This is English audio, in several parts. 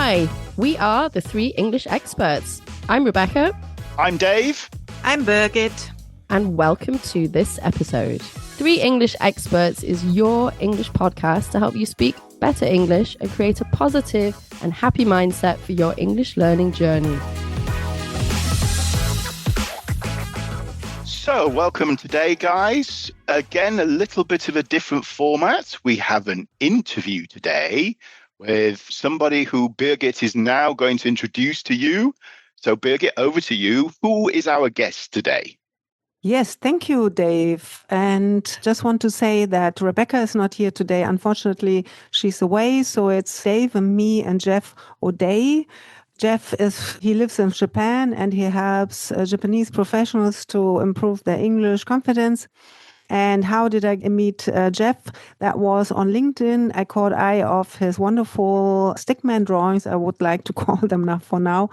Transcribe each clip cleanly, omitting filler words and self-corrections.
Hi, we are the three English experts. I'm Rebecca. I'm Dave. I'm Birgit. And welcome to this episode. Three English Experts is your English podcast to help you speak better English and create a positive and happy mindset for your English learning journey. So, welcome today, guys. Again, a little bit of a different format. We have an interview today with somebody who Birgit is now going to introduce to you. So, Birgit, over to you. Who is our guest today? Yes, thank you, Dave. And just want to say that Rebecca is not here today. Unfortunately, she's away. So it's Dave and me and Jeff O'Day. Jeff he lives in Japan and he helps Japanese professionals to improve their English confidence. And how did I meet Jeff? That was on LinkedIn. I caught eye of his wonderful stickman drawings, I would like to call them now for now.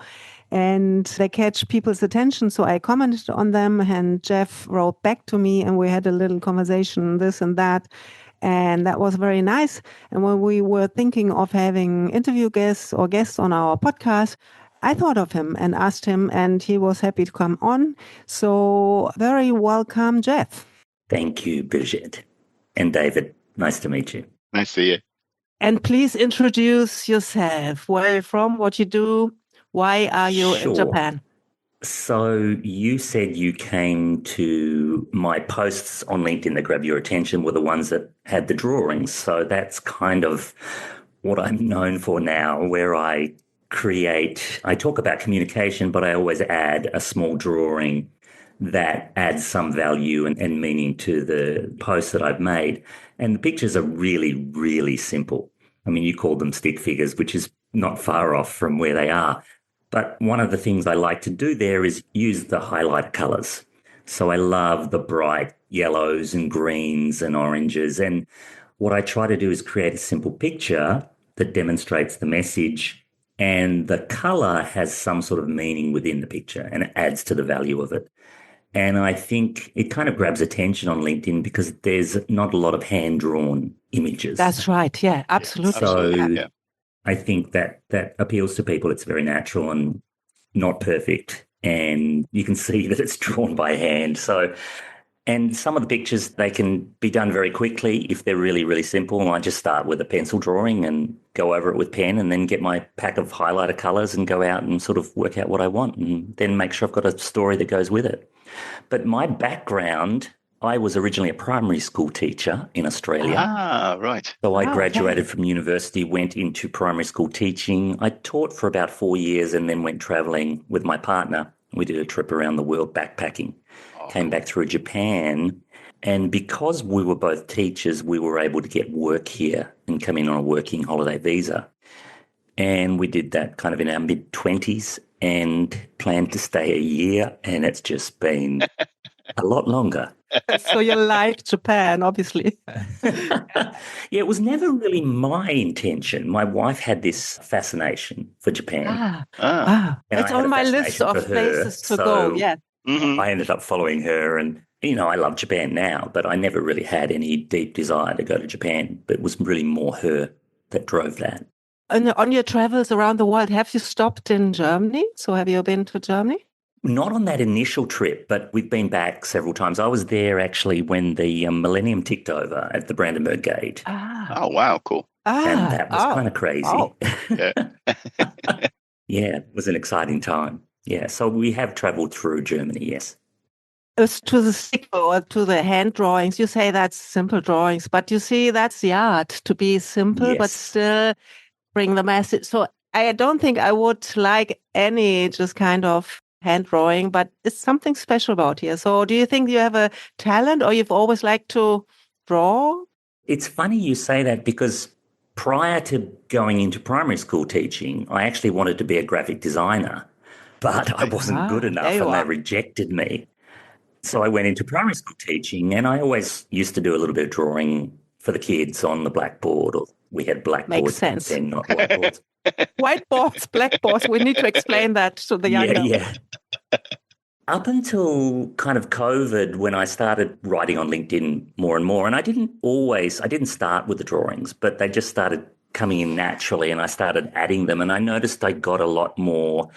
And they catch people's attention. So I commented on them and Jeff wrote back to me and we had a little conversation, this and that. And that was very nice. And when we were thinking of having interview guests or guests on our podcast, I thought of him and asked him and he was happy to come on. So very welcome, Jeff. Thank you, Birgit. And David, nice to meet you. Nice to see you. And please introduce yourself. Where are you from? What you do? Why are you in Japan? So you said you came to my posts on LinkedIn that grabbed your attention were the ones that had the drawings. So that's kind of what I'm known for now, where I talk about communication, but I always add a small drawing that adds some value and meaning to the posts that I've made. And the pictures are really, really simple. I mean, you call them stick figures, which is not far off from where they are. But one of the things I like to do there is use the highlight colours. So I love the bright yellows and greens and oranges. And what I try to do is create a simple picture that demonstrates the message, and the colour has some sort of meaning within the picture and it adds to the value of it. And I think it kind of grabs attention on LinkedIn because there's not a lot of hand-drawn images. That's right. Yeah, absolutely. So I think that appeals to people. It's very natural and not perfect. And you can see that it's drawn by hand. So, and some of the pictures, they can be done very quickly if they're really, really simple. And I just start with a pencil drawing and go over it with pen and then get my pack of highlighter colours and go out and sort of work out what I want and then make sure I've got a story that goes with it. But my background, I was originally a primary school teacher in Australia. Ah, right. So I graduated from university, went into primary school teaching. I taught for about 4 years and then went travelling with my partner. We did a trip around the world backpacking, came back through Japan. And because we were both teachers, we were able to get work here and come in on a working holiday visa. And we did that kind of in our mid-20s and planned to stay a year. And it's just been a lot longer. So you like Japan, obviously. Yeah, it was never really my intention. My wife had this fascination for Japan. It's on my list of places to go, yeah. Mm-hmm. I ended up following her and, I love Japan now, but I never really had any deep desire to go to Japan. But it was really more her that drove that. And on your travels around the world, have you stopped in Germany? So have you been to Germany? Not on that initial trip, but we've been back several times. I was there actually when the millennium ticked over at the Brandenburg Gate. Oh, wow, cool. And that was kind of crazy. Oh. Yeah, it was an exciting time. Yeah, so we have travelled through Germany, yes. It's to the stick or to the hand drawings. You say that's simple drawings, but you see that's the art, to be simple, but still bring the message. So I don't think I would like any just kind of hand drawing, but it's something special about here. So do you think you have a talent or you've always liked to draw? It's funny you say that because prior to going into primary school teaching, I actually wanted to be a graphic designer, but I wasn't good enough and they rejected me. So I went into primary school teaching and I always used to do a little bit of drawing for the kids on the blackboard. Or we had blackboards. Makes sense. Then, not whiteboards. Whiteboards, blackboards. We need to explain that to the younger. Yeah. Up until kind of COVID, when I started writing on LinkedIn more and more, and I didn't start with the drawings, but they just started coming in naturally, and I started adding them, and I noticed I got a lot more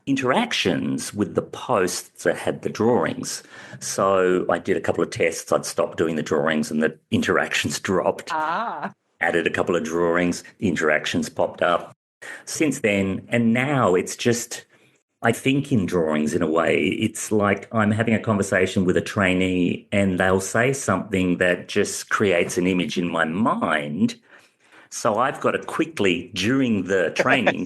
interactions with the posts that had the drawings. So I did a couple of tests. I'd stopped doing the drawings and the interactions dropped. Added a couple of drawings, the interactions popped up. Since then, and now it's just, I think in drawings in a way. It's like I'm having a conversation with a trainee and they'll say something that just creates an image in my mind. So I've got to quickly, during the training,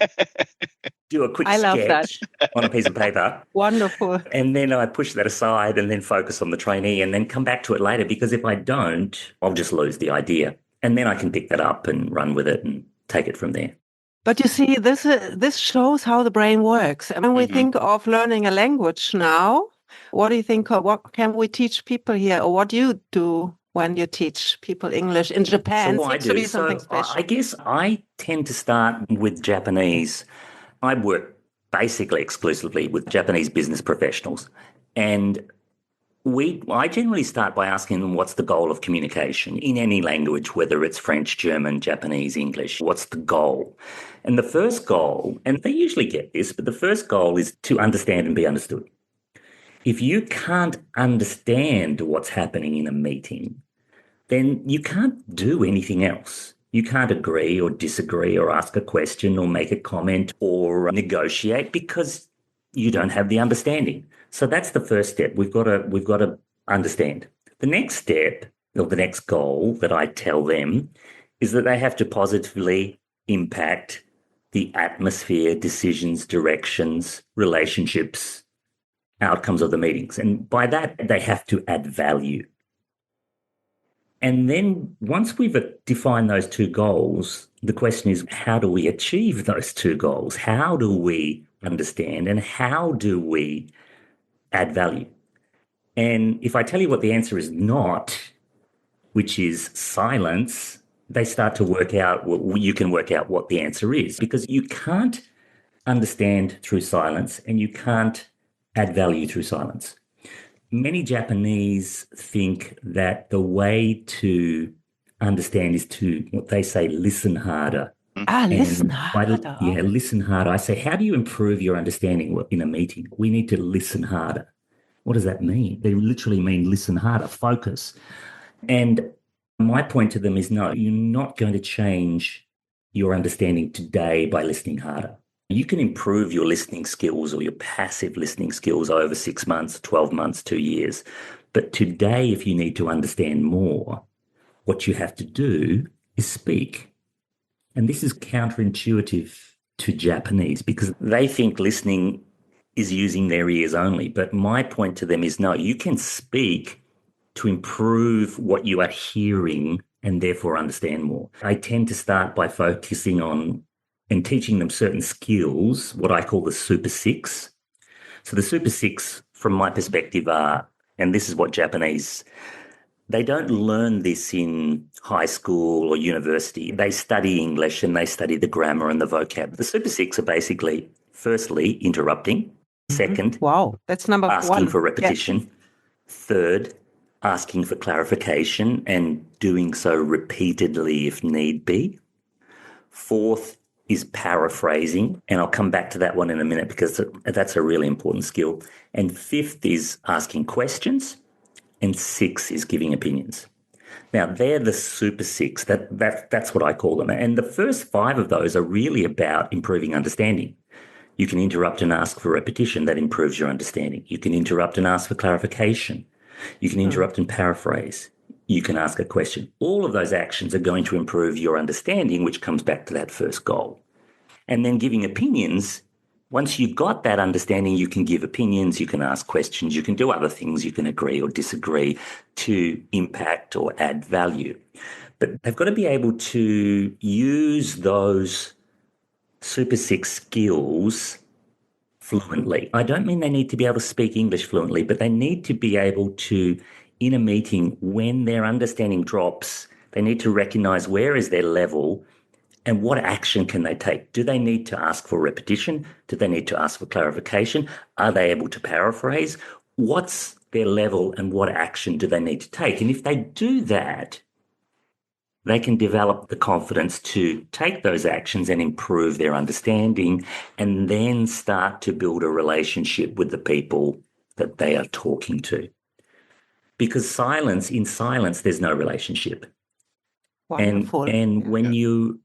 do a quick sketch on a piece of paper. Wonderful. And then I push that aside and then focus on the trainee and then come back to it later, because if I don't, I'll just lose the idea. And then I can pick that up and run with it and take it from there. But you see, this shows how the brain works. And when we think of learning a language now, what do you think of what can we teach people here? Or what do you do when you teach people English in Japan? So Seems to be something special. I guess I tend to start with Japanese. I work basically exclusively with Japanese business professionals. And I generally start by asking them what's the goal of communication in any language, whether it's French, German, Japanese, English. What's the goal? And the first goal, and they usually get this, but the first goal is to understand and be understood. If you can't understand what's happening in a meeting, then you can't do anything else. You can't agree or disagree or ask a question or make a comment or negotiate because you don't have the understanding. So that's the first step. We've got to understand. The next step, or the next goal that I tell them, is that they have to positively impact the atmosphere, decisions, directions, relationships, outcomes of the meetings. And by that, they have to add value. And then once we've defined those two goals, the question is, how do we achieve those two goals? How do we understand and how do we add value? And if I tell you what the answer is not, which is silence, they start to work out, you can work out what the answer is, because you can't understand through silence and you can't add value through silence. Many Japanese think that the way to understand is to, what they say, listen harder. Listen harder. Listen harder. I say, how do you improve your understanding in a meeting? We need to listen harder. What does that mean? They literally mean listen harder, focus. And my point to them is, no, you're not going to change your understanding today by listening harder. You can improve your listening skills or your passive listening skills over 6 months, 12 months, 2 years. But today, if you need to understand more, what you have to do is speak. And this is counterintuitive to Japanese because they think listening is using their ears only. But my point to them is, no, you can speak to improve what you are hearing and therefore understand more. I tend to start by focusing on and teaching them certain skills, what I call the Super Six. So the Super Six, from my perspective, are, and this is what Japanese, they don't learn this in high school or university. They study English and they study the grammar and the vocab. The Super Six are basically, firstly, interrupting. Second, wow, that's number asking one. for repetition. Yeah. Third, asking for clarification and doing so repeatedly if need be. Fourth is paraphrasing, and I'll come back to that one in a minute because that's a really important skill. And fifth is asking questions, and six is giving opinions. Now, they're the Super Six. That's what I call them. And the first five of those are really about improving understanding. You can interrupt and ask for repetition. That improves your understanding. You can interrupt and ask for clarification. You can interrupt and paraphrase. You can ask a question. All of those actions are going to improve your understanding, which comes back to that first goal. And then giving opinions, once you've got that understanding, you can give opinions, you can ask questions, you can do other things, you can agree or disagree to impact or add value. But they've got to be able to use those Super Six skills fluently. I don't mean they need to be able to speak English fluently, but they need to be able to, in a meeting, when their understanding drops, they need to recognize where is their level and what action can they take. Do they need to ask for repetition? Do they need to ask for clarification? Are they able to paraphrase? What's their level and what action do they need to take? And if they do that, they can develop the confidence to take those actions and improve their understanding, and then start to build a relationship with the people that they are talking to. Because in silence, there's no relationship. Wonderful. And when you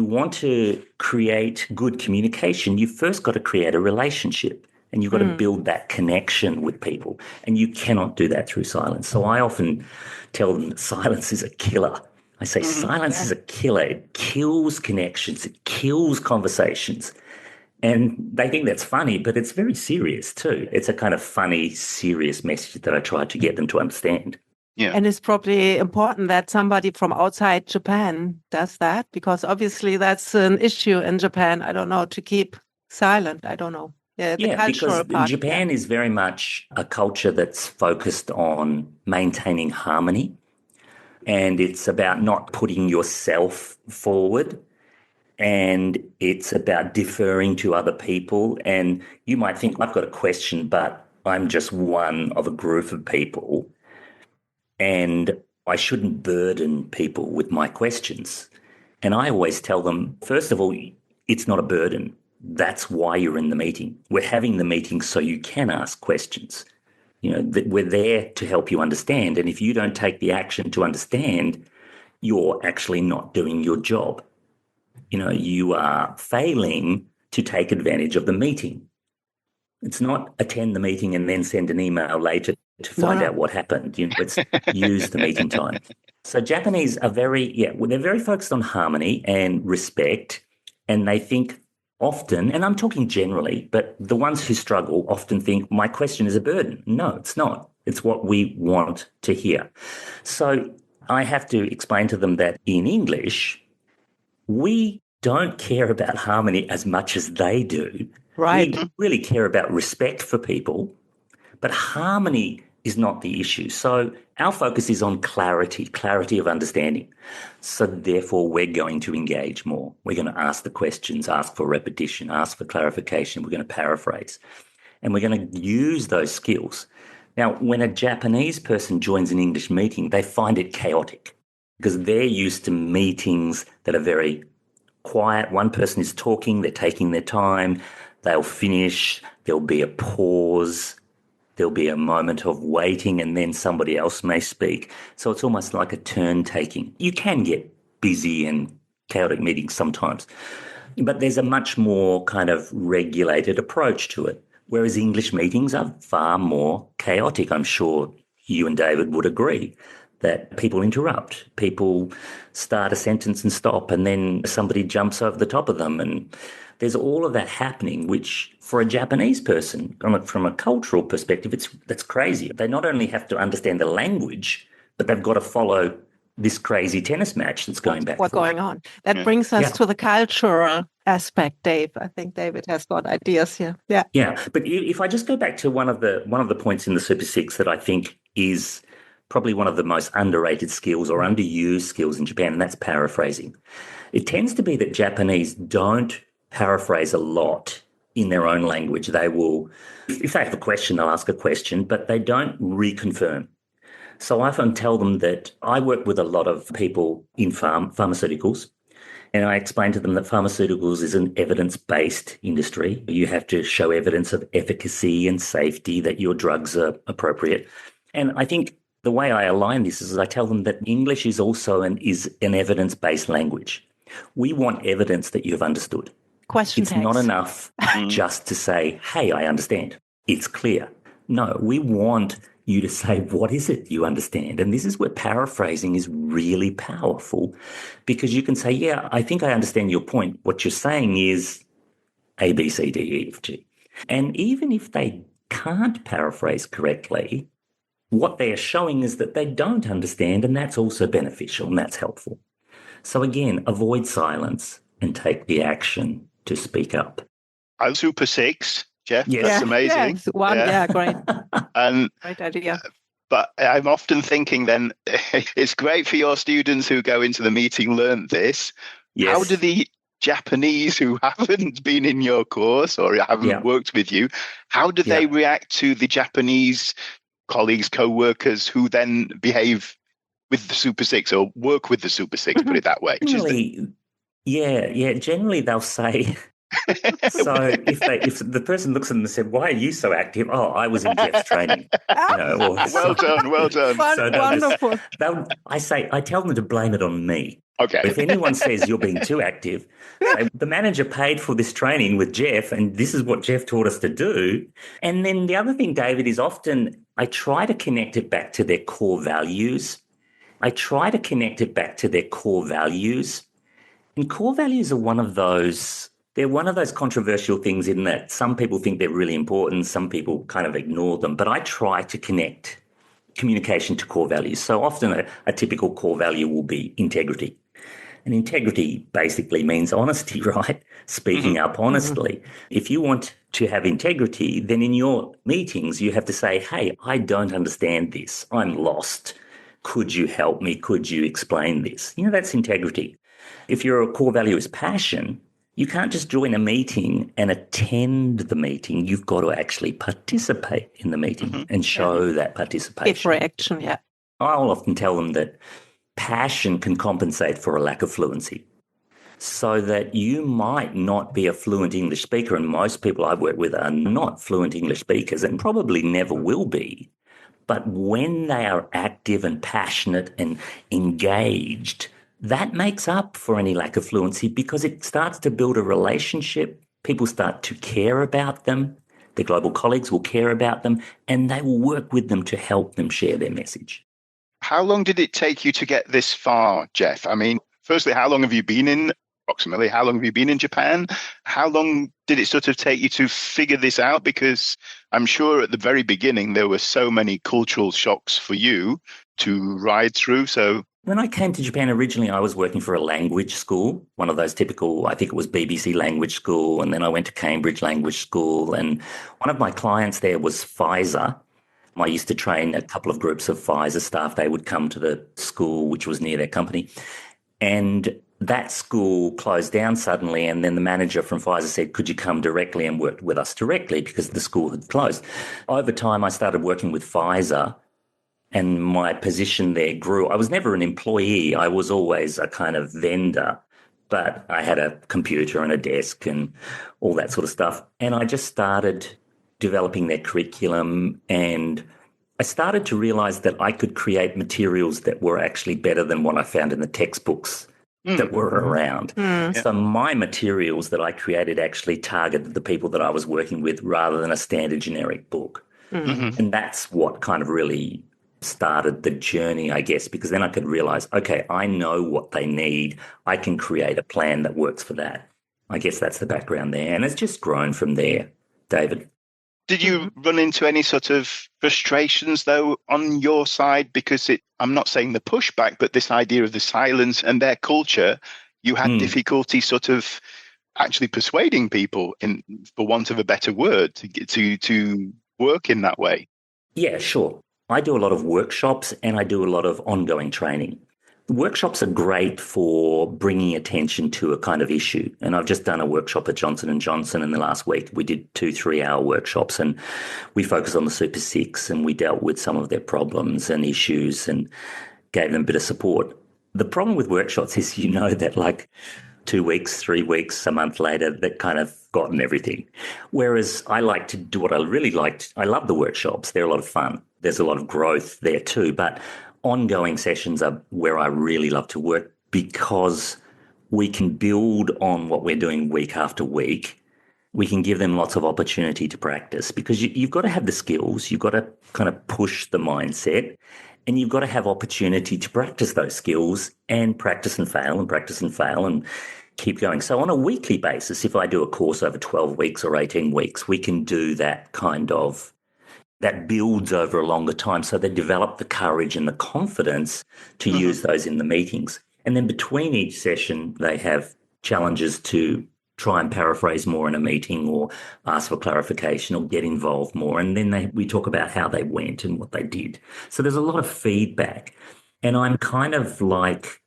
want to create good communication, you've first got to create a relationship, and you've got to build that connection with people. And you cannot do that through silence. So I often tell them that silence is a killer. I say silence is a killer. It kills connections. It kills conversations. And they think that's funny, but it's very serious too. It's a kind of funny, serious message that I try to get them to understand. Yeah. And it's probably important that somebody from outside Japan does that, because obviously that's an issue in Japan. I don't know, to keep silent. I don't know. Yeah, the cultural because part. Japan is very much a culture that's focused on maintaining harmony, and it's about not putting yourself forward, and it's about deferring to other people. And you might think, I've got a question, but I'm just one of a group of people, and I shouldn't burden people with my questions. And I always tell them, first of all, it's not a burden. That's why you're in the meeting. We're having the meeting so you can ask questions. We're there to help you understand. And if you don't take the action to understand, you're actually not doing your job. You are failing to take advantage of the meeting. It's not attend the meeting and then send an email later to find out what happened. It's use the meeting time. So Japanese are they're very focused on harmony and respect, and they think often, and I'm talking generally, but the ones who struggle often think my question is a burden. No, it's not. It's what we want to hear. So I have to explain to them that in English, we don't care about harmony as much as they do. Right. We really care about respect for people, but harmony is not the issue. So our focus is on clarity of understanding. So therefore, we're going to engage more. We're going to ask the questions, ask for repetition, ask for clarification. We're going to paraphrase, and we're going to use those skills. Now, when a Japanese person joins an English meeting, they find it chaotic because they're used to meetings that are very quiet. One person is talking, they're taking their time, they'll finish, there'll be a pause, there'll be a moment of waiting, and then somebody else may speak. So it's almost like a turn taking. You can get busy and chaotic meetings sometimes, but there's a much more kind of regulated approach to it. Whereas English meetings are far more chaotic. I'm sure you and David would agree that people interrupt, people start a sentence and stop, and then somebody jumps over the top of them. And there's all of that happening, which for a Japanese person, from a cultural perspective, that's crazy. They not only have to understand the language, but they've got to follow this crazy tennis match that's going back. What's going on? That brings us to the cultural aspect, Dave. I think David has got ideas here. Yeah. Yeah. But if I just go back to one of the points in the Super Six that I think is probably one of the most underrated skills or underused skills in Japan, and that's paraphrasing. It tends to be that Japanese don't paraphrase a lot in their own language. They will, if they have a question, they'll ask a question, but they don't reconfirm. So I often tell them that I work with a lot of people in pharmaceuticals, and I explain to them that pharmaceuticals is an evidence-based industry. You have to show evidence of efficacy and safety, that your drugs are appropriate. And I think the way I align this is I tell them that English is also an evidence-based language. We want evidence that you've understood. It's not enough just to say, hey, I understand. It's clear. No, we want you to say, what is it you understand? And this is where paraphrasing is really powerful, because you can say, yeah, I think I understand your point. What you're saying is A, B, C, D, E, F, G. And even if they can't paraphrase correctly, what they are showing is that they don't understand, and that's also beneficial and that's helpful. So again, avoid silence and take the action to speak up. I'm Super Six, Jeff. Yes. That's amazing. Great. Great idea. But I'm often thinking then, it's great for your students who go into the meeting, learn this. Yes. How do the Japanese who haven't been in your course or haven't worked with you, how do they react to the Japanese colleagues, co-workers who then behave with the Super Six or work with the Super Six, put it that way. Generally, generally they'll say, so if the person looks at them and said, "Why are you so active?" "Oh, I was in Jeff's training." Well done. Wonderful. I tell them to blame it on me. Okay. If anyone says you're being too active, say, the manager paid for this training with Jeff, and this is what Jeff taught us to do. And then the other thing, David, is often I try to connect it back to their core values. And core values are one of those controversial things in that some people think they're really important, some people kind of ignore them. But I try to connect communication to core values. So often a typical core value will be integrity. And integrity basically means honesty, right? Speaking up honestly. If you want to have integrity, then in your meetings, you have to say, "Hey, I don't understand this. I'm lost. Could you help me? Could you explain this?" That's integrity. If your core value is passion, you can't just join a meeting and attend the meeting. You've got to actually participate in the meeting and show that participation. Give reaction, yeah. I'll often tell them that passion can compensate for a lack of fluency. So that you might not be a fluent English speaker, and most people I've worked with are not fluent English speakers and probably never will be. But when they are active and passionate and engaged, that makes up for any lack of fluency because it starts to build a relationship. People start to care about them. Their global colleagues will care about them, and they will work with them to help them share their message. How long did it take you to get this far, Jeff? I mean, firstly, how long have you been in Japan? How long did it sort of take you to figure this out? Because I'm sure at the very beginning, there were so many cultural shocks for you to ride through. So when I came to Japan originally, I was working for a language school, one of those typical, I think it was BBC language school. And then I went to Cambridge language school. And one of my clients there was Pfizer. I used to train a couple of groups of Pfizer staff. They would come to the school, which was near their company. And that school closed down suddenly. And then the manager from Pfizer said, "Could you come directly and work with us directly?" Because the school had closed. Over time, I started working with Pfizer and my position there grew. I was never an employee. I was always a kind of vendor, but I had a computer and a desk and all that sort of stuff. And I just started developing their curriculum, and I started to realize that I could create materials that were actually better than what I found in the textbooks that were around. So my materials that I created actually targeted the people that I was working with rather than a standard generic book. And that's what kind of really started the journey, I guess, because then I could realize, okay, I know what they need. I can create a plan that works for that. I guess that's the background there. And it's just grown from there, David. Did you run into any sort of frustrations, though, on your side? Because I'm not saying the pushback, but this idea of the silence and their culture, you had difficulty sort of actually persuading people, for want of a better word, to work in that way. Yeah, sure. I do a lot of workshops and I do a lot of ongoing training. Workshops are great for bringing attention to a kind of issue. And I've just done a workshop at Johnson & Johnson in the last week. We did 2 3-hour workshops and we focused on the Super Six and we dealt with some of their problems and issues and gave them a bit of support. The problem with workshops is, that like 2 weeks, 3 weeks, a month later, they've kind of gotten everything. Whereas I like to do what I really liked. I love the workshops. They're a lot of fun. There's a lot of growth there too. But ongoing sessions are where I really love to work because we can build on what we're doing week after week. We can give them lots of opportunity to practice because you've got to have the skills. You've got to kind of push the mindset and you've got to have opportunity to practice those skills and practice and fail and keep going. So on a weekly basis, if I do a course over 12 weeks or 18 weeks, we can do that kind of that builds over a longer time. So they develop the courage and the confidence to use those in the meetings. And then between each session, they have challenges to try and paraphrase more in a meeting or ask for clarification or get involved more. And then we talk about how they went and what they did. So there's a lot of feedback. And I'm kind of like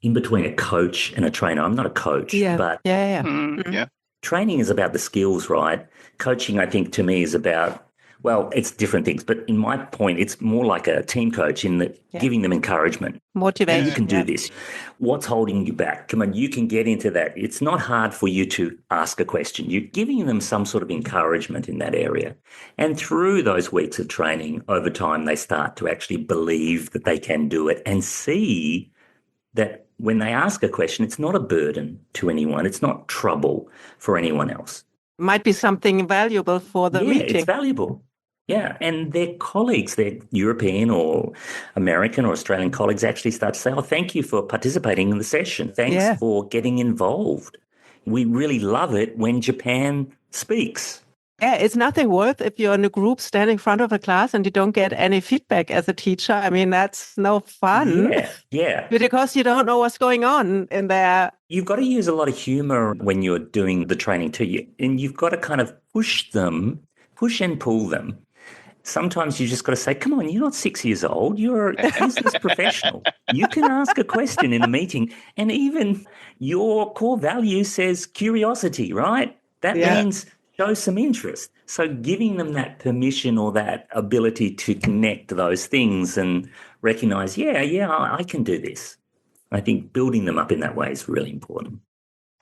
in between a coach and a trainer. I'm not a coach, but yeah. Training is about the skills, right? Coaching, I think, to me is about Well, it's different things, but in my point, it's more like a team coach in that giving them encouragement. Motivation. You can do this. What's holding you back? Come on, you can get into that. It's not hard for you to ask a question. You're giving them some sort of encouragement in that area. And through those weeks of training, over time, they start to actually believe that they can do it and see that when they ask a question, it's not a burden to anyone. It's not trouble for anyone else. Might be something valuable for the meeting. It's valuable. Yeah, and their colleagues, their European or American or Australian colleagues actually start to say, oh, thank you for participating in the session. Thanks for getting involved. We really love it when Japan speaks. Yeah, it's nothing worth if you're in a group standing in front of a class and you don't get any feedback as a teacher. I mean, that's no fun. Yeah. Because you don't know what's going on in there. You've got to use a lot of humor when you're doing the training too. And you've got to kind of push and pull them. Sometimes you just got to say, come on, you're not 6 years old. You're a business professional. You can ask a question in a meeting. And even your core value says curiosity, right? That means show some interest. So giving them that permission or that ability to connect those things and recognize, I can do this. I think building them up in that way is really important.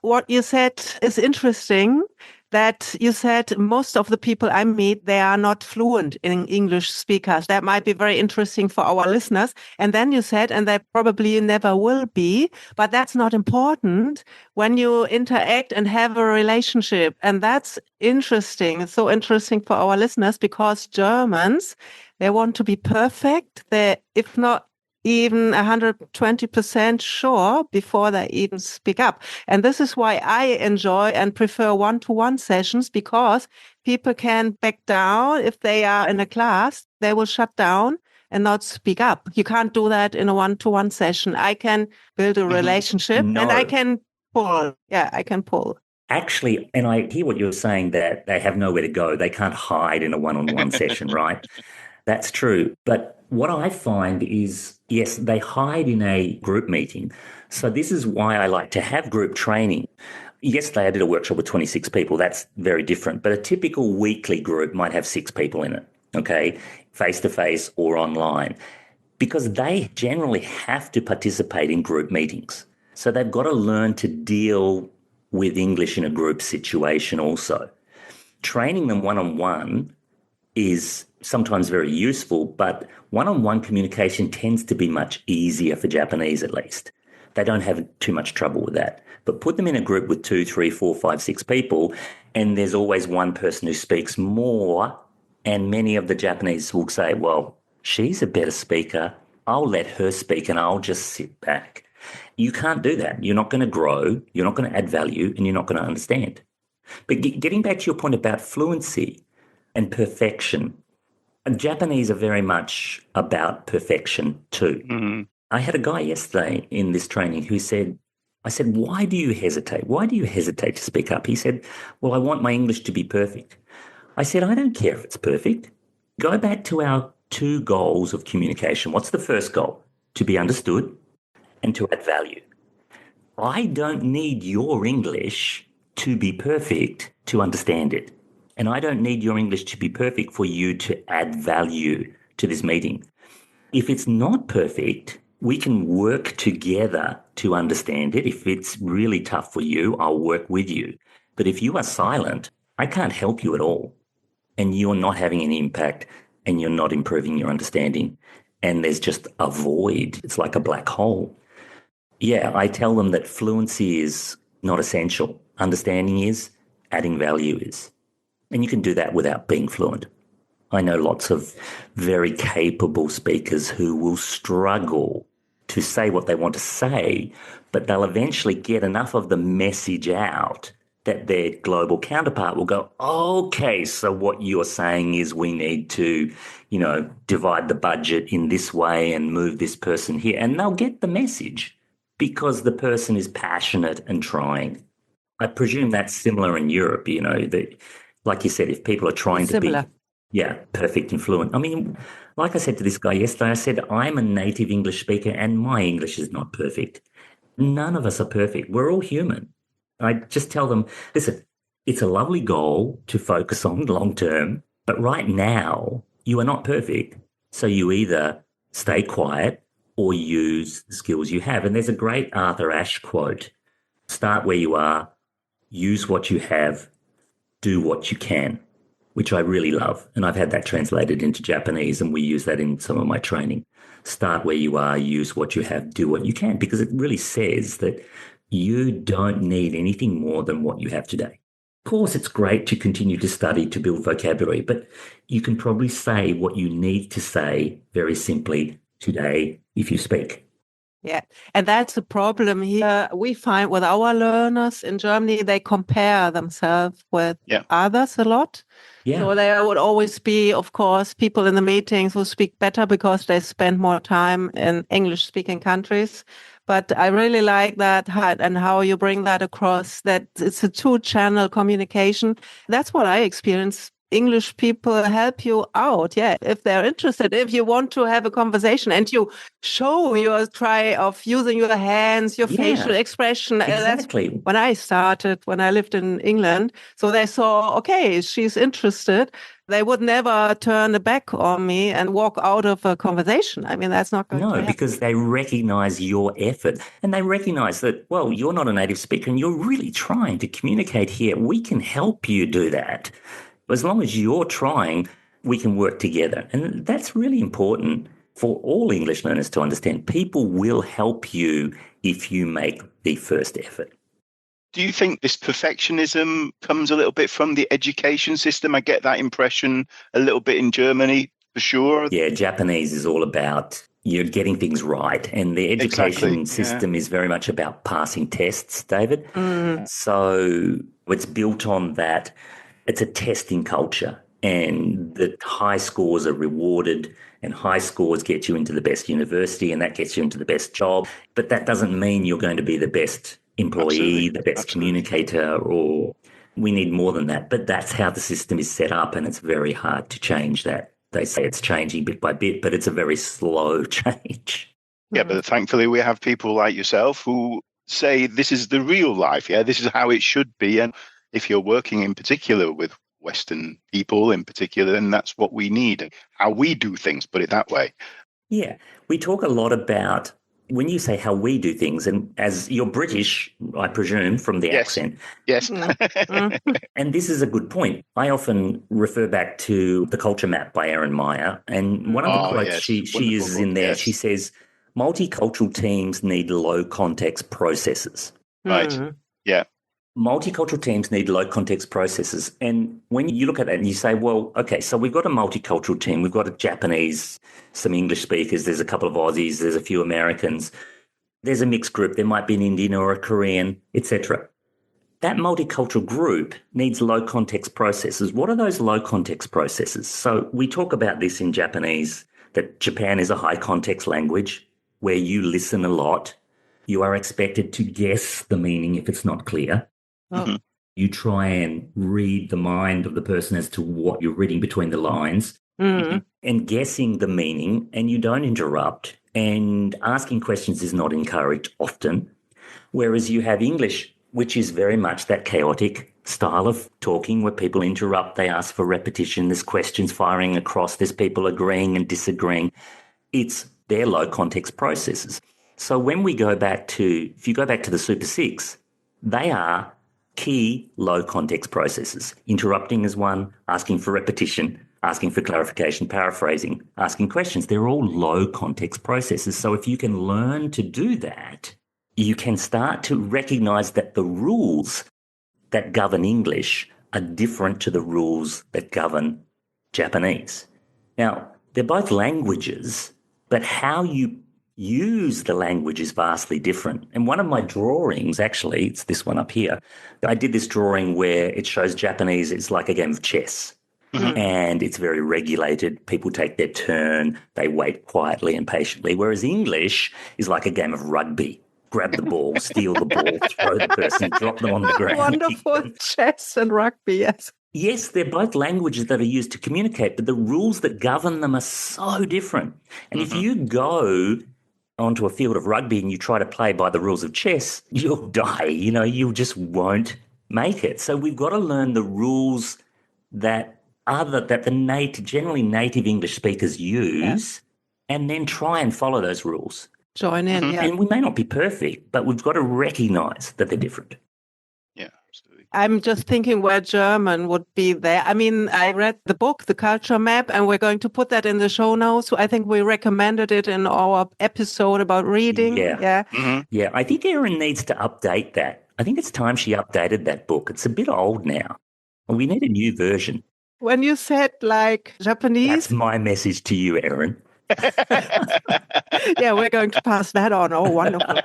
What you said is interesting, that you said most of the people I meet, they are not fluent in English speakers. That might be very interesting for our listeners. And then you said, and they probably never will be, but that's not important when you interact and have a relationship. And that's interesting. It's so interesting for our listeners because Germans, they want to be perfect. They, if not even 120% sure before they even speak up. And this is why I enjoy and prefer one-to-one sessions, because people can back down. If they are in a class, they will shut down and not speak up. You can't do that in a one-to-one session. I can build a relationship and I can pull. Yeah, I can pull. Actually, and I hear what you're saying, that they have nowhere to go. They can't hide in a one-on-one session, right? That's true. But what I find is, yes, they hide in a group meeting. So this is why I like to have group training. Yesterday I did a workshop with 26 people. That's very different. But a typical weekly group might have 6 people in it, okay, face-to-face or online, because they generally have to participate in group meetings. So they've got to learn to deal with English in a group situation also. Training them one-on-one is sometimes very useful, but one-on-one communication tends to be much easier for Japanese, at least. They don't have too much trouble with that. But put them in a group with 2, 3, 4, 5, 6 people, and there's always one person who speaks more, and many of the Japanese will say, well, she's a better speaker. I'll let her speak and I'll just sit back. You can't do that. You're not going to grow, you're not going to add value, and you're not going to understand. But getting back to your point about fluency and perfection, Japanese are very much about perfection too. Mm-hmm. I had a guy yesterday in this training who said, I said, why do you hesitate? Why do you hesitate to speak up? He said, well, I want my English to be perfect. I said, I don't care if it's perfect. Go back to our 2 goals of communication. What's the first goal? To be understood and to add value. I don't need your English to be perfect to understand it. And I don't need your English to be perfect for you to add value to this meeting. If it's not perfect, we can work together to understand it. If it's really tough for you, I'll work with you. But if you are silent, I can't help you at all. And you're not having any impact and you're not improving your understanding. And there's just a void. It's like a black hole. Yeah, I tell them that fluency is not essential. Understanding is, adding value is. And you can do that without being fluent. I know lots of very capable speakers who will struggle to say what they want to say, but they'll eventually get enough of the message out that their global counterpart will go, okay, so what you're saying is we need to, divide the budget in this way and move this person here. And they'll get the message because the person is passionate and trying. I presume that's similar in Europe, that, like you said, if people are trying to be perfect and fluent. I mean, like I said to this guy yesterday, I said, I'm a native English speaker and my English is not perfect. None of us are perfect. We're all human. I just tell them, listen, it's a lovely goal to focus on long term, But right now, you are not perfect. So you either stay quiet or use the skills you have. And there's a great Arthur Ashe quote: start where you are, use what you have, do what you can, which I really love. And I've had that translated into Japanese, and we use that in some of my training. Start where you are, use what you have, do what you can, because it really says that you don't need anything more than what you have today. Of course, it's great to continue to study to build vocabulary, but you can probably say what you need to say very simply today if you speak. Yeah, and that's a problem here. We find with our learners in Germany, they compare themselves with others a lot. Yeah. So there would always be, of course, people in the meetings who speak better because they spend more time in English-speaking countries. But I really like that and how you bring that across, that it's a two-channel communication. That's what I experience. English people help you out. Yeah, if they're interested, if you want to have a conversation and you show your try of using your hands, your facial expression. Exactly. That's when I started, when I lived in England. So they saw, okay, she's interested. They would never turn the back on me and walk out of a conversation. I mean, that's not going to happen. No, because they recognize your effort and they recognize that, well, you're not a native speaker and you're really trying to communicate here. We can help you do that. As long as you're trying, we can work together. And that's really important for all English learners to understand. People will help you if you make the first effort. Do you think this perfectionism comes a little bit from the education system? I get that impression a little bit in Germany, for sure. Yeah, Japanese is all about you're getting things right. And the education system is very much about passing tests, David. So it's built on that. It's a testing culture, and the high scores are rewarded, and high scores get you into the best university, and that gets you into the best job. But that doesn't mean you're going to be the best employee, the best communicator, or we need more than that. But that's how the system is set up, and it's very hard to change that. They say it's changing bit by bit, but it's a very slow change. Yeah, but thankfully we have people like yourself who say this is the real life. Yeah, this is how it should be. And if you're working in particular with Western people in particular, then that's what we need, how we do things, put it that way. Yeah, we talk a lot about, when you say how we do things, and as you're British, I presume, from the accent. Yes. And this is a good point. I often refer back to The Culture Map by Erin Meyer. And one of the quotes she uses in there, she says, multicultural teams need low context processes. Right. Yeah. Multicultural teams need low context processes. And when you look at that and you say, well, okay, so we've got a multicultural team. We've got a Japanese, some English speakers. There's a couple of Aussies. There's a few Americans. There's a mixed group. There might be an Indian or a Korean, etc. That multicultural group needs low context processes. What are those low context processes? So we talk about this in Japanese, that Japan is a high context language where you listen a lot. You are expected to guess the meaning if it's not clear. You try and read the mind of the person as to what you're reading between the lines and guessing the meaning, and you don't interrupt, and asking questions is not encouraged often. Whereas you have English, which is very much that chaotic style of talking where people interrupt, they ask for repetition, there's questions firing across, there's people agreeing and disagreeing. It's their low context processes. So when we go back to, if you go back to the Super Six, they are key low context processes. Interrupting is one, asking for repetition, asking for clarification, paraphrasing, asking questions. They're all low context processes. So if you can learn to do that, you can start to recognize that the rules that govern English are different to the rules that govern Japanese. Now, they're both languages, but how you use the language is vastly different. And one of my drawings, actually, it's this one up here. I did this drawing where it shows Japanese, it's like a game of chess. And it's very regulated. People take their turn. They wait quietly and patiently. Whereas English is like a game of rugby. Grab the ball, steal the ball, throw the person, drop them on the ground. Wonderful. Chess and rugby, yes. Yes, they're both languages that are used to communicate, but the rules that govern them are so different. And if you go onto a field of rugby and you try to play by the rules of chess, you'll die. You just won't make it. So we've got to learn the rules that generally native English speakers use, and then try and follow those rules. Join in, yeah. And we may not be perfect, but we've got to recognize that they're different. Yeah, absolutely. I'm just thinking where German would be there. I mean, I read the book, The Culture Map, and we're going to put that in the show notes. I think we recommended it in our episode about reading. Yeah. Yeah, I think Erin needs to update that. I think it's time she updated that book. It's a bit old now. We need a new version. When you said like Japanese... That's my message to you, Erin. Yeah, we're going to pass that on. Oh, wonderful.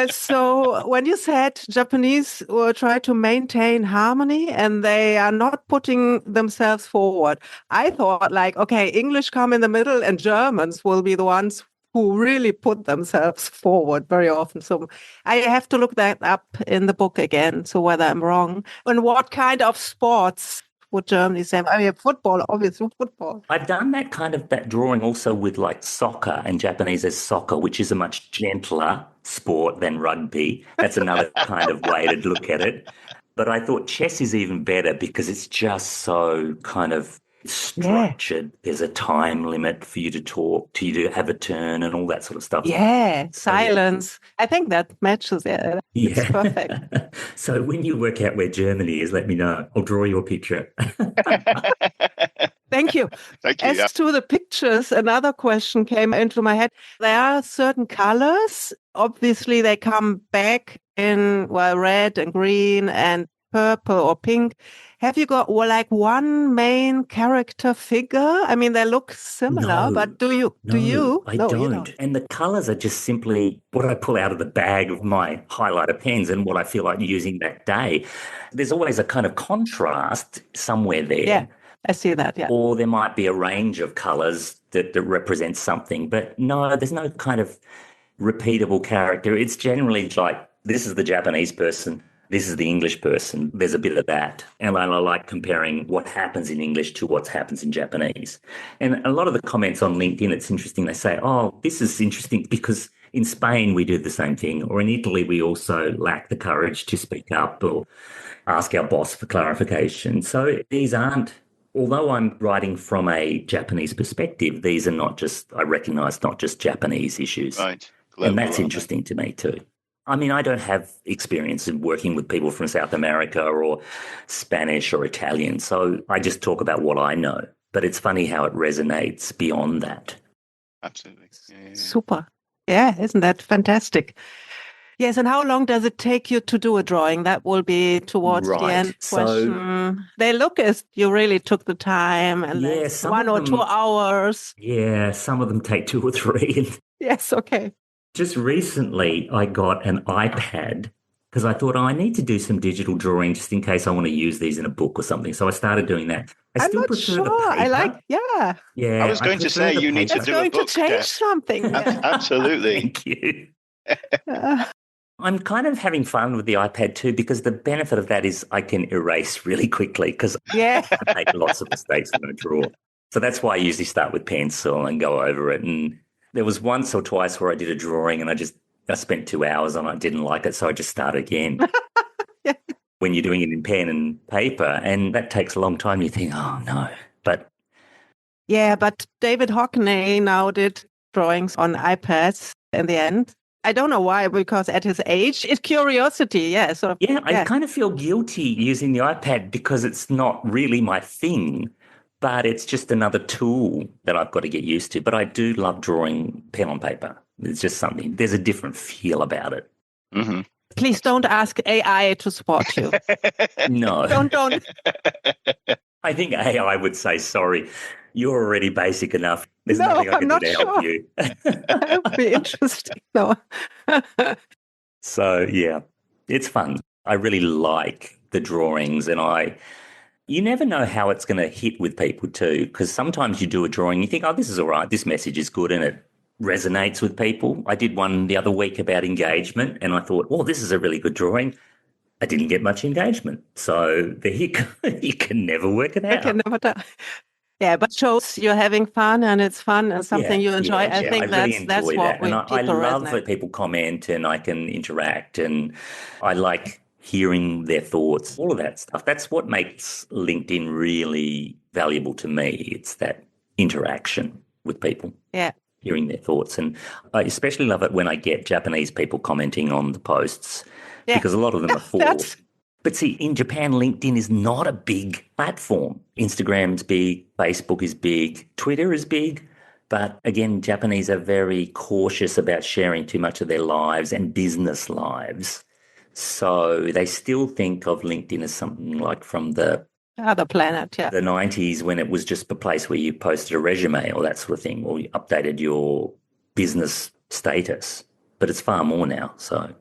So when you said Japanese will try to maintain harmony and they are not putting themselves forward, I thought like, okay, English come in the middle and Germans will be the ones who really put themselves forward very often. So I have to look that up in the book again, so whether I'm wrong. And what kind of sports would Germany say? I mean, football, obviously football. I've done that drawing also with like soccer, and Japanese as soccer, which is a much gentler sport than rugby. That's another kind of way to look at it. But I thought chess is even better because it's just so kind of structured. Yeah. There's a time limit for you to talk, to you to have a turn and all that sort of stuff. Yeah, silence. Yeah. I think that matches it. Yeah. It's perfect. So when you work out where Germany is, let me know. I'll draw you a picture. Thank you. Thank you. As to the pictures, another question came into my head. There are certain colors. Obviously, they come back in, red and green and purple or pink. Have you got like one main character figure? I mean, they look similar, but do you? I don't. You don't. And the colors are just simply what I pull out of the bag of my highlighter pens and what I feel like using that day. There's always a kind of contrast somewhere there. Yeah, I see that, yeah. Or there might be a range of colors that represents something. But no, there's no kind of repeatable character. It's generally like, this is the Japanese person. This is the English person. There's a bit of that. And I like comparing what happens in English to what happens in Japanese. And a lot of the comments on LinkedIn, it's interesting. They say, oh, this is interesting because in Spain we do the same thing. Or in Italy, we also lack the courage to speak up or ask our boss for clarification. So these aren't, although I'm writing from a Japanese perspective, these are not just, I recognize, not just Japanese issues. Right. And that's interesting to me too. I mean, I don't have experience in working with people from South America or Spanish or Italian, so I just talk about what I know. But it's funny how it resonates beyond that. Absolutely. Yeah. Super. Yeah, isn't that fantastic? Yes, and how long does it take you to do a drawing? That will be towards the end question. They look as you really took the time and 1 or 2 hours. Yeah, some of them take 2 or 3. Yes, okay. Just recently, I got an iPad because I thought, I need to do some digital drawing just in case I want to use these in a book or something. So I started doing that. I'm not sure. Yeah. I was going to say you need to do a book. It's going to change something. Yeah. Absolutely. Thank you. I'm kind of having fun with the iPad too because the benefit of that is I can erase really quickly because I make lots of mistakes when I draw. So that's why I usually start with pencil and go over it. And there was once or twice where I did a drawing and I spent 2 hours and I didn't like it, so I just started again. Yeah. When you're doing it in pen and paper, and that takes a long time, you think, oh, no. But David Hockney now did drawings on iPads in the end. I don't know why, because at his age, it's curiosity, I kind of feel guilty using the iPad because it's not really my thing. But it's just another tool that I've got to get used to. But I do love drawing pen on paper. It's just something. There's a different feel about it. Mm-hmm. Please don't ask AI to support you. No. Don't. I think AI would say, sorry, you're already basic enough. There's nothing I can do to help you. That would be interesting. No. So, yeah, it's fun. I really like the drawings and you never know how it's going to hit with people too, because sometimes you do a drawing, you think, oh, this is all right, this message is good, and it resonates with people. I did one the other week about engagement, and I thought, oh, this is a really good drawing. I didn't get much engagement. So there you go. You can never work it out. I can never tell. Yeah, but shows you're having fun and it's fun and something you enjoy. I think really that's what and I love that people comment and I can interact, and I like hearing their thoughts, all of that stuff. That's what makes LinkedIn really valuable to me. It's that interaction with people. Yeah. Hearing their thoughts. And I especially love it when I get Japanese people commenting on the posts because a lot of them are forced. But see, in Japan, LinkedIn is not a big platform. Instagram's big, Facebook is big, Twitter is big. But again, Japanese are very cautious about sharing too much of their lives and business lives. So they still think of LinkedIn as something like from the other planet, the 90s, when it was just a place where you posted a resume or that sort of thing, or you updated your business status. But it's far more now. So,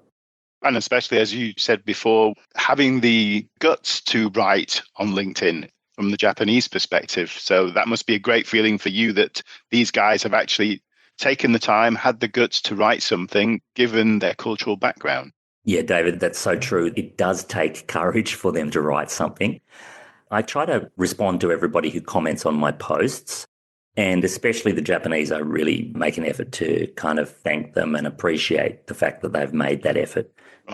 and especially, as you said before, having the guts to write on LinkedIn from the Japanese perspective. So that must be a great feeling for you that these guys have actually taken the time, had the guts to write something, given their cultural background. Yeah, David, that's so true. It does take courage for them to write something. I try to respond to everybody who comments on my posts, and especially the Japanese, I really make an effort to kind of thank them and appreciate the fact that they've made that effort,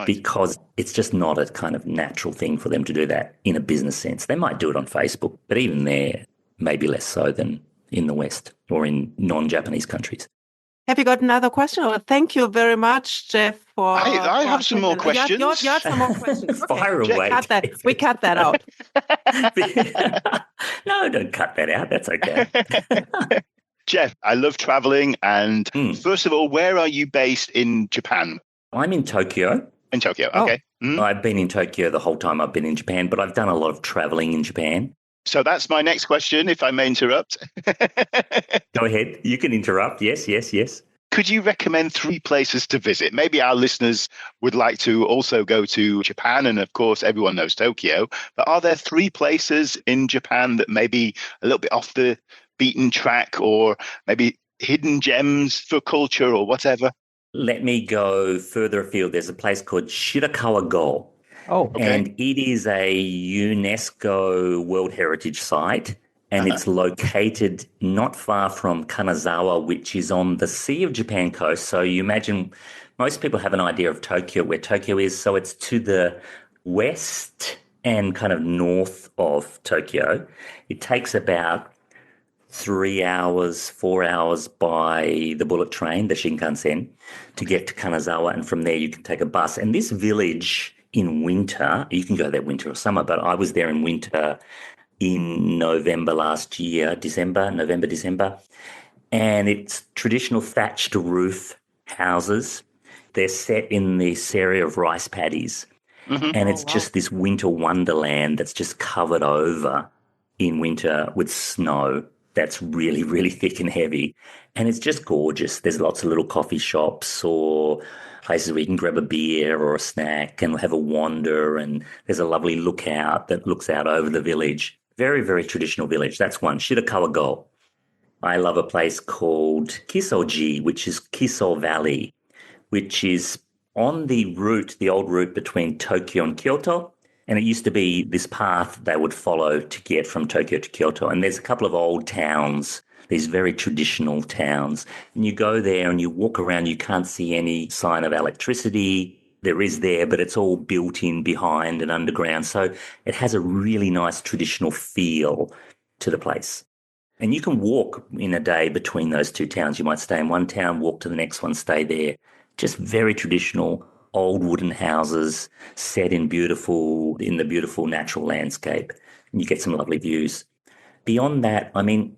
because it's just not a kind of natural thing for them to do that in a business sense. They might do it on Facebook, but even there, maybe less so than in the West or in non-Japanese countries. Have you got another question? Or thank you very much, Jeff. I have some more questions. You have some more questions. Okay. Fire away. We cut that out. No, don't cut that out. That's okay. Jeff, I love traveling. And first of all, where are you based in Japan? I'm in Tokyo. In Tokyo, okay. I've been in Tokyo the whole time I've been in Japan, but I've done a lot of traveling in Japan. So that's my next question, if I may interrupt. Go ahead. You can interrupt. Yes. Could you recommend 3 places to visit? Maybe our listeners would like to also go to Japan. And of course, everyone knows Tokyo. But are there 3 places in Japan that may be a little bit off the beaten track, or maybe hidden gems for culture or whatever? Let me go further afield. There's a place called Shirakawa-go. Oh, okay. And it is a UNESCO World Heritage Site, and it's located not far from Kanazawa, which is on the Sea of Japan coast. So you imagine most people have an idea of Tokyo, where Tokyo is. So it's to the west and kind of north of Tokyo. It takes about 3 hours, 4 hours by the bullet train, the Shinkansen, to get to Kanazawa. And from there you can take a bus. And this village in winter, you can go there winter or summer, but I was there in winter in November last year, November, December. And it's traditional thatched roof houses. They're set in this area of rice paddies. And it's just this winter wonderland that's just covered over in winter with snow that's really, really thick and heavy. And it's just gorgeous. There's lots of little coffee shops or places where you can grab a beer or a snack and have a wander. And there's a lovely lookout that looks out over the village. Very, very traditional village. That's one, Shirakawa-go. I love a place called Kisoji, which is Kiso Valley, which is on the route, the old route between Tokyo and Kyoto. And it used to be this path they would follow to get from Tokyo to Kyoto. And there's a couple of old towns, these very traditional towns. And you go there and you walk around, you can't see any sign of electricity. There is there, but it's all built in behind and underground. So it has a really nice traditional feel to the place. And you can walk in a day between those two towns. You might stay in one town, walk to the next one, stay there. Just very traditional, old wooden houses set in the beautiful natural landscape. And you get some lovely views. Beyond that, I mean,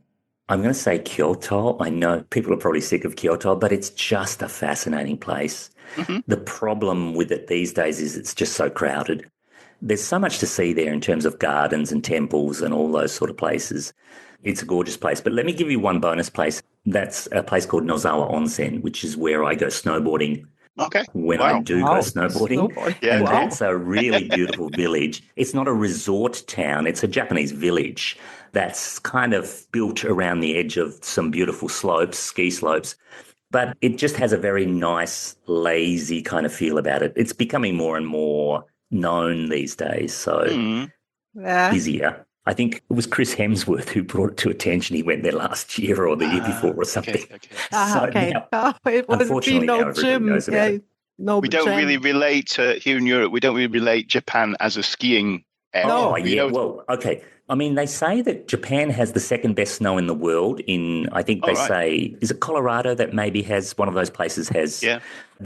I'm going to say Kyoto. I know people are probably sick of Kyoto, but it's just a fascinating place. The problem with it these days is it's just so crowded. There's so much to see there in terms of gardens and temples and all those sort of places. It's a gorgeous place. But let me give you one bonus place. That's a place called Nozawa Onsen, which is where I go snowboarding. Okay. When I do go snowboarding. Yeah. And that's a really beautiful village. It's not a resort town. It's a Japanese village that's kind of built around the edge of some beautiful slopes, ski slopes. But it just has a very nice, lazy kind of feel about it. It's becoming more and more known these days. So busier. I think it was Chris Hemsworth who brought it to attention. He went there last year or the year before or something. Okay. Now, it wasn't no gym. We don't really relate here in Europe. We don't really relate Japan as a skiing Oh, yeah. Well, okay. I mean, they say that Japan has the second best snow in the world I think they say, is it Colorado that maybe has, one of those places has the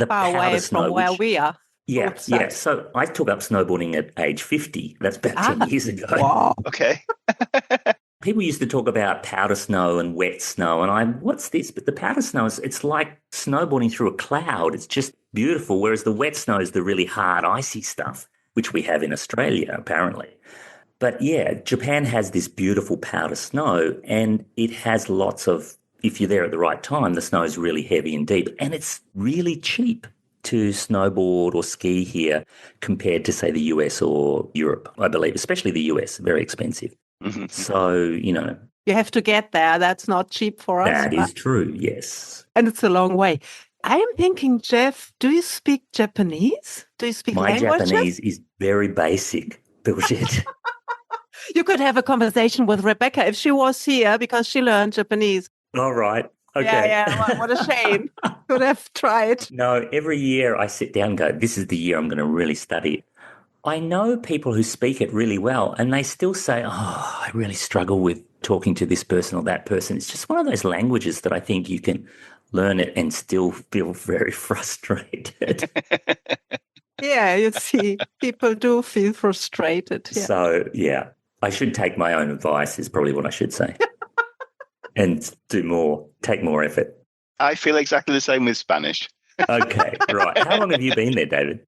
far powder away snow. from where we are. Yeah, yeah. So I took up snowboarding at age 50. That's about 10 years ago. Wow. Okay. People used to talk about powder snow and wet snow, and what's this? But the powder snow it's like snowboarding through a cloud. It's just beautiful, whereas the wet snow is the really hard, icy stuff, which we have in Australia, apparently. But yeah, Japan has this beautiful powder snow, and it has lots of, if you're there at the right time, the snow is really heavy and deep, and it's really cheap to snowboard or ski here compared to, say, the US or Europe, I believe, especially the US, very expensive. Mm-hmm. So, you have to get there. That's not cheap for us. That is true, yes. And it's a long way. I am thinking, Jeff, do you speak Japanese? Do you speak My languages? Japanese is very basic, Birgit. You could have a conversation with Rebecca if she was here because she learned Japanese. All right. Okay. Yeah. What a shame. Could have tried. No, every year I sit down and go, this is the year I'm going to really study. I know people who speak it really well, and they still say, I really struggle with talking to this person or that person. It's just one of those languages that I think you can learn it and still feel very frustrated. Yeah, you see, people do feel frustrated. Yeah. So, yeah, I should take my own advice is probably what I should say. And take more effort. I feel exactly the same with Spanish. Okay, right. How long have you been there, David?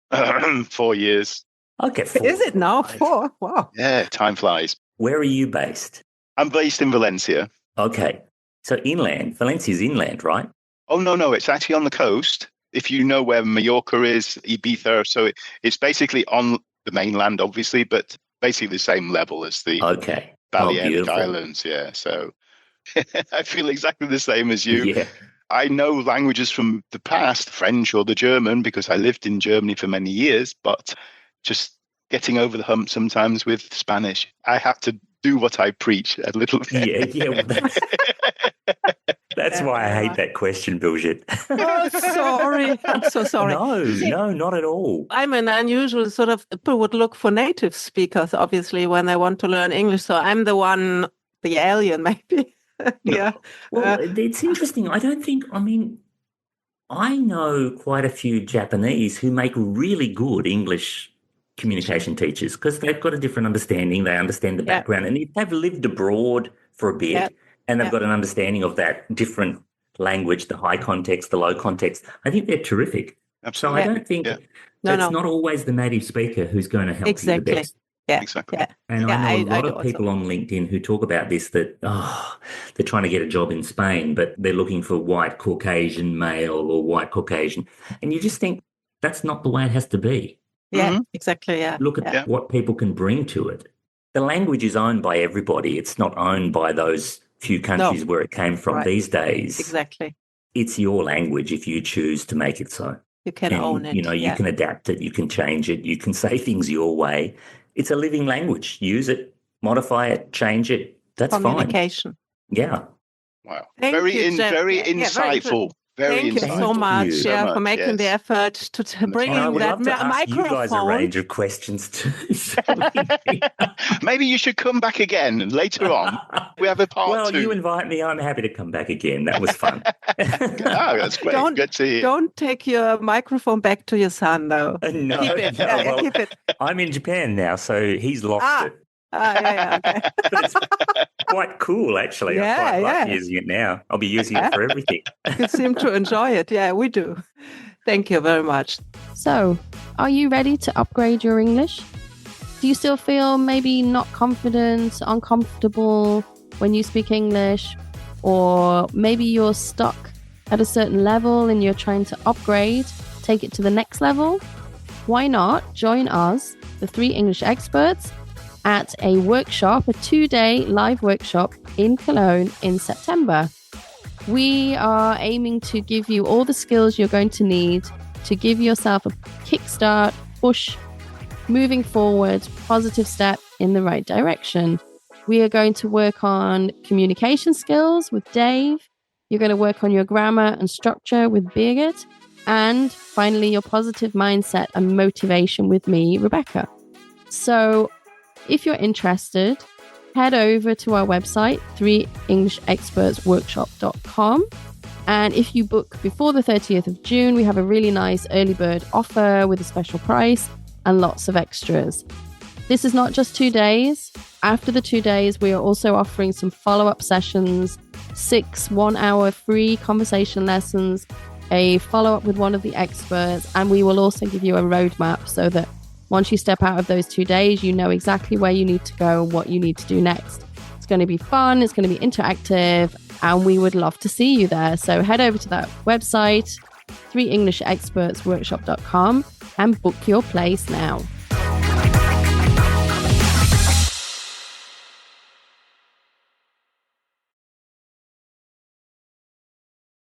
4 years. Okay, 4. Is it now 4? Wow. Yeah, time flies. Where are you based? I'm based in Valencia. Okay, so inland. Valencia's inland, right? Oh, no, it's actually on the coast. If you know where Mallorca is, Ibiza, so it's basically on the mainland, obviously, but basically the same level as the Balearic Islands. Yeah, so I feel exactly the same as you. Yeah. I know languages from the past, French or the German, because I lived in Germany for many years, but just getting over the hump sometimes with Spanish. I have to do what I preach a little bit. Yeah. That's why I hate that question, Birgit. Oh, sorry. I'm so sorry. No, not at all. I'm an unusual sort of, people would look for native speakers, obviously, when they want to learn English. So I'm the alien, maybe. Yeah. Well, it's interesting. I know quite a few Japanese who make really good English communication teachers because they've got a different understanding. They understand the background. And if they've lived abroad for a bit and they've got an understanding of that different language, the high context, the low context, I think they're terrific. Absolutely. So I don't think it's not always the native speaker who's going to help you the best. Yeah, exactly. Yeah. And I know a lot of people on LinkedIn who talk about this, that, they're trying to get a job in Spain, but they're looking for white Caucasian male or white Caucasian. And you just think that's not the way it has to be. Yeah, exactly. Yeah. Look at what people can bring to it. The language is owned by everybody. It's not owned by those few countries where it came from these days. Exactly. It's your language if you choose to make it so. You can own it. You can adapt it. You can change it. You can say things your way. It's a living language. Use it, modify it, change it. That's Communication. Fine. Yeah. Wow. Thank Very you, Jeff. insightful. Thank you so much for making the effort to bring in that microphone. You guys a range of questions too. Maybe you should come back again later on. We have a part 2. Well, you invite me. I'm happy to come back again. That was fun. That's great. Good to hear. Don't take your microphone back to your son, though. No. Keep it. Keep it. I'm in Japan now, so he's lost it. Okay. But it's quite cool, actually. I quite like using it now. I'll be using it for everything. You seem to enjoy it. Yeah, we do. Thank you very much. So, are you ready to upgrade your English? Do you still feel maybe not confident, uncomfortable when you speak English? Or maybe you're stuck at a certain level and you're trying to upgrade, take it to the next level? Why not join us, the 3 English experts, at a workshop, a 2-day live workshop in Cologne in September. We are aiming to give you all the skills you're going to need to give yourself a kickstart, push, moving forward, positive step in the right direction. We are going to work on communication skills with Dave. You're going to work on your grammar and structure with Birgit. And finally, your positive mindset and motivation with me, Rebecca. So If you're interested, head over to our website, 3EnglishExpertsWorkshop.com. And if you book before the 30th of June, we have a really nice early bird offer with a special price and lots of extras. This is not just 2 days. After the 2 days, we are also offering some follow-up sessions, 6 1-hour free conversation lessons, a follow-up with one of the experts, and we will also give you a roadmap so that once you step out of those 2 days, you know exactly where you need to go and what you need to do next. It's going to be fun, it's going to be interactive, and we would love to see you there. So head over to that website, 3EnglishExpertsWorkshop.com, and book your place now.